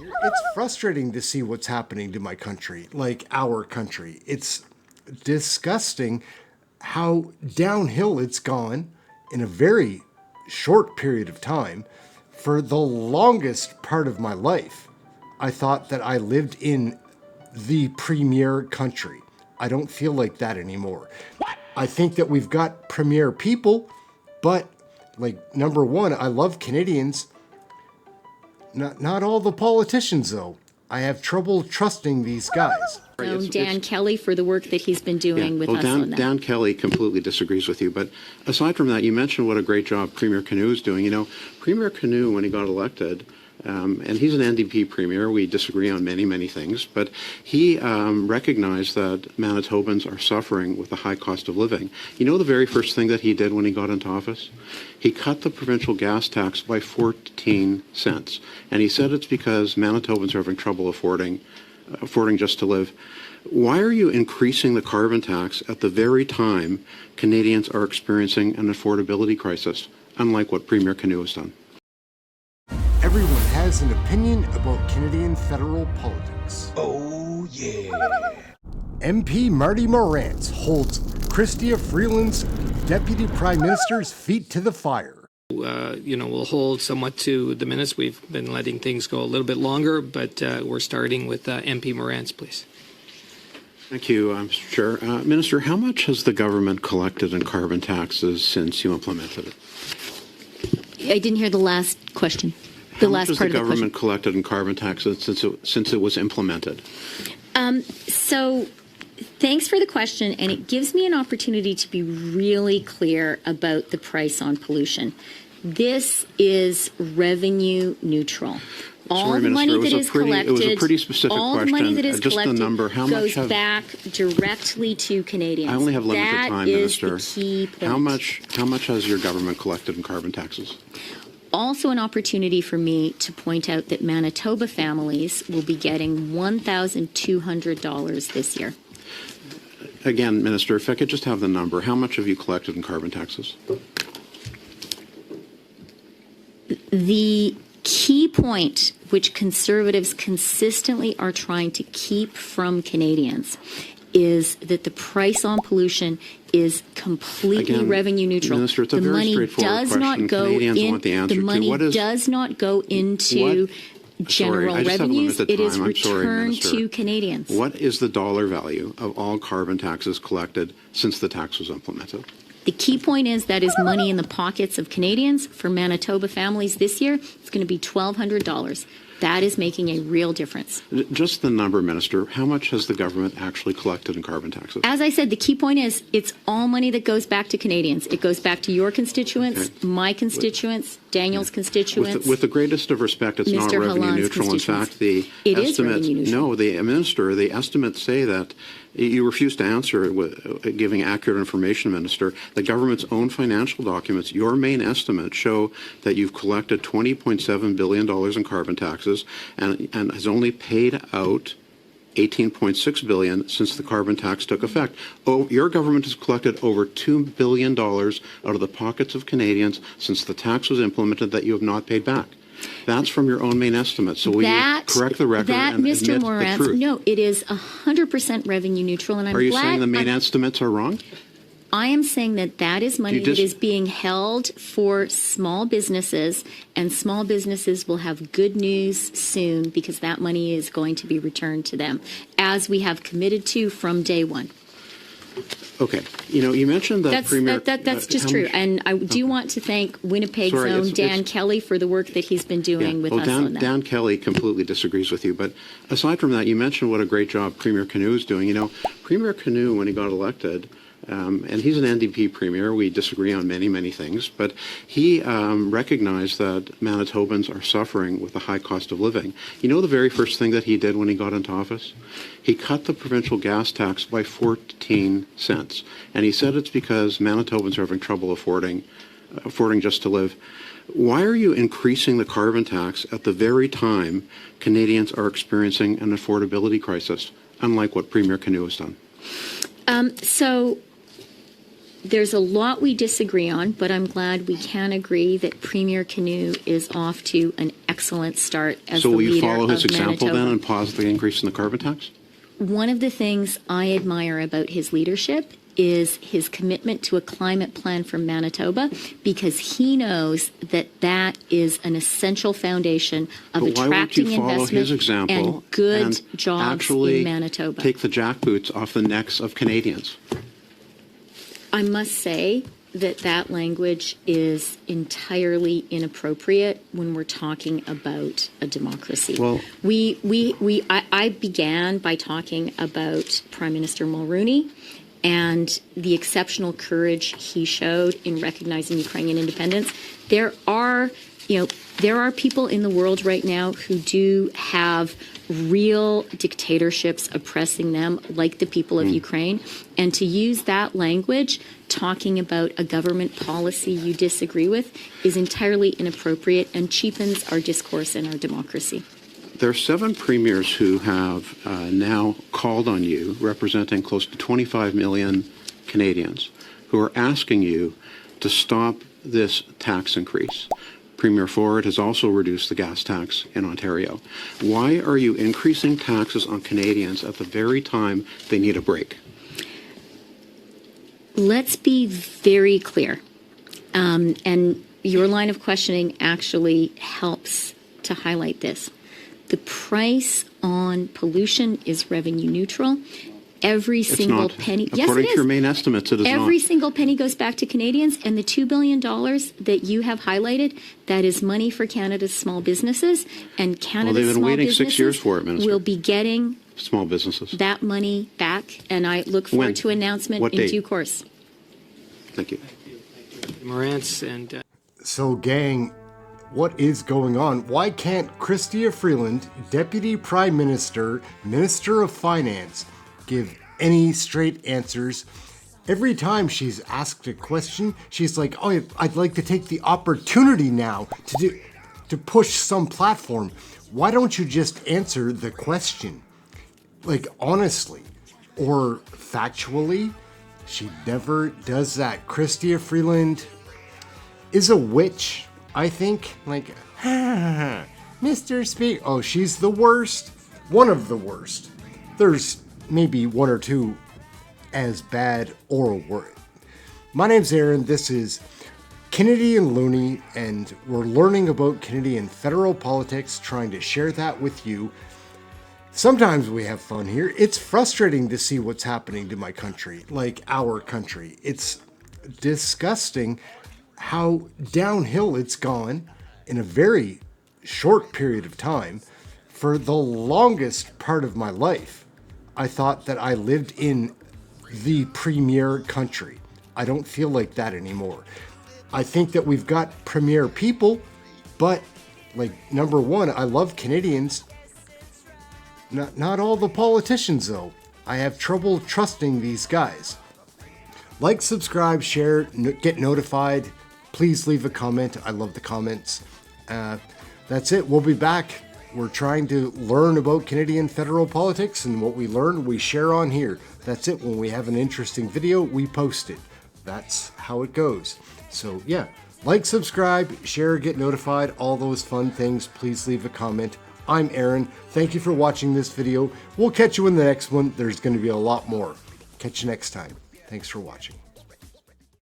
It's frustrating to see what's happening to my country, like our country. It's disgusting how downhill it's gone in a very short period of time. For the longest part of my life, I thought that I lived in the premier country. I don't feel like that anymore. I think that we've got premier people, but like, number one, I love Canadians. Not all the politicians, though. I have trouble trusting these guys. Dan Kelly for the work that he's been doing with us on that. Dan Kelly completely disagrees with you. But aside from that, you mentioned what a great job Premier Canoe is doing. You know, Premier Canoe, when he got elected, and he's an NDP premier. We disagree on many, many things. But he recognized that Manitobans are suffering with the high cost of living. You know the very first thing that he did when he got into office? He cut the provincial gas tax by 14 cents. And he said it's because Manitobans are having trouble affording just to live. Why are you increasing the carbon tax at the very time Canadians are experiencing an affordability crisis, unlike what Premier Canoe has done? Everyone has an opinion about Canadian federal politics. Oh, yeah. MP Marty Morantz holds CHRYSTIA Freeland's Deputy Prime Minister's feet to the fire. We'll hold somewhat to the minutes. We've been letting things go a little bit longer, but we're starting with MP Morantz, please. Thank you, Mr. Chair. Minister, how much has the government collected in carbon taxes since you implemented it? I didn't hear the last question. How much has the government collected in carbon taxes since it was implemented? So thanks for the question, and it gives me an opportunity to be really clear about the price on pollution. This is revenue neutral. All the money that is collected, it was a pretty specific question. All the money that is collected the number, how goes much back directly to Canadians. I only have limited time, Minister. That is the key point. How much has your government collected in carbon taxes? Also an opportunity for me to point out that Manitoba families will be getting $1,200 this year. Again, Minister, if I could just have the number, how much have you collected in carbon taxes? The key point, which Conservatives consistently are trying to keep from Canadians, is that the price on pollution is completely revenue neutral. Minister, it's a very straightforward question. Canadians want the answer the money to. does not go into general revenues. It is returned to Canadians. What is the dollar value of all carbon taxes collected since the tax was implemented? The key point is that is money in the pockets of Canadians. For Manitoba families this year, it's going to be $1,200. That is making a real difference. Just the number, Minister. How much has the government actually collected in carbon taxes? As I said, the key point is it's all money that goes back to Canadians. It goes back to your constituents, my constituents, Daniel's constituents. With the greatest of respect, it's not revenue neutral. In fact, the estimates say that you refuse to answer with giving accurate information, Minister. The government's own financial documents, your main estimates show that you've collected $20.7 billion in carbon taxes and has only paid out $18.6 billion since the carbon tax took effect. Oh, your government has collected over $2 billion out of the pockets of Canadians since the tax was implemented that you have not paid back. That's from your own main estimate. So will you correct the record and Mr. admit Morantz, the truth? No, it is 100% revenue neutral, and I'm glad. Are you saying the main estimates are wrong? I am saying that is money that is being held for small businesses, and small businesses will have good news soon because that money is going to be returned to them, as we have committed to from day one. Okay. You mentioned that Premier... That's just true. And I do want to thank Winnipeg's own Dan Kelly for the work that he's been doing with us on that. Dan Kelly completely disagrees with you. But aside from that, you mentioned what a great job Premier Canoe is doing. Premier Canoe, when he got elected, and he's an NDP premier. We disagree on many, many things. But he recognized that Manitobans are suffering with the high cost of living. You know the very first thing that he did when he got into office? He cut the provincial gas tax by 14 cents. And he said it's because Manitobans are having trouble affording just to live. Why are you increasing the carbon tax at the very time Canadians are experiencing an affordability crisis, unlike what Premier Canoe has done? So there's a lot we disagree on, but I'm glad we can agree that Premier Canoe is off to an excellent start as So the will you leader follow his of example Manitoba. then and pause the increase in the carbon tax? One of the things I admire about his leadership is his commitment to a climate plan for Manitoba, because he knows that that is an essential foundation of But why won't attracting you follow investment his example and good and jobs actually in Manitoba? take the jackboots off the necks of Canadians? I must say that that language is entirely inappropriate when we're talking about a democracy. Well, I began by talking about Prime Minister Mulroney and the exceptional courage he showed in recognizing Ukrainian independence. There are people in the world right now who do have real dictatorships oppressing them, like the people of Ukraine. And to use that language, talking about a government policy you disagree with, is entirely inappropriate and cheapens our discourse and our democracy. There are 7 premiers who have now called on you, representing close to 25 million Canadians, who are asking you to stop this tax increase. Premier Ford has also reduced the gas tax in Ontario. Why are you increasing taxes on Canadians at the very time they need a break? Let's be very clear. And your line of questioning actually helps to highlight this. The price on pollution is revenue neutral. Every single penny. Yes, it According to is. your main estimates, it is Every not. single penny goes back to Canadians, and the $2 billion that you have highlighted, that is money for Canada's small businesses, and Canada's they've been small waiting businesses 6 years for it, Minister. will be getting Small businesses. that money back, and I look forward When? to announcement What in date? due course. Thank you. MORANTZ and So, gang, what is going on? Why can't CHRYSTIA Freeland, Deputy Prime Minister, Minister of Finance, give any straight answers? Every time she's asked a question, she's like, "Oh, I'd like to take the opportunity now to push some platform." Why don't you just answer the question? Like, honestly or factually? She never does that. CHRYSTIA Freeland is a witch, I think. Like, Mr. Speaker. Oh, she's the worst. One of the worst. There's maybe one or two as bad or worse. My name's Aaron. This is Canadian Looney, and we're learning about Canadian federal politics, trying to share that with you. Sometimes we have fun here. It's frustrating to see what's happening to my country, like our country. It's disgusting how downhill it's gone in a very short period of time. For the longest part of my life, I thought that I lived in the premier country. I don't feel like that anymore. I think that we've got premier people, but like, number one, I love Canadians. Not all the politicians, though. I have trouble trusting these guys. Like, subscribe, share, get notified. Please leave a comment. I love the comments. That's it. We'll be back. We're trying to learn about Canadian federal politics, and what we learn, we share on here. That's it. When we have an interesting video, we post it. That's how it goes. So, yeah. Like, subscribe, share, get notified, all those fun things. Please leave a comment. I'm Aaron. Thank you for watching this video. We'll catch you in the next one. There's going to be a lot more. Catch you next time. Thanks for watching.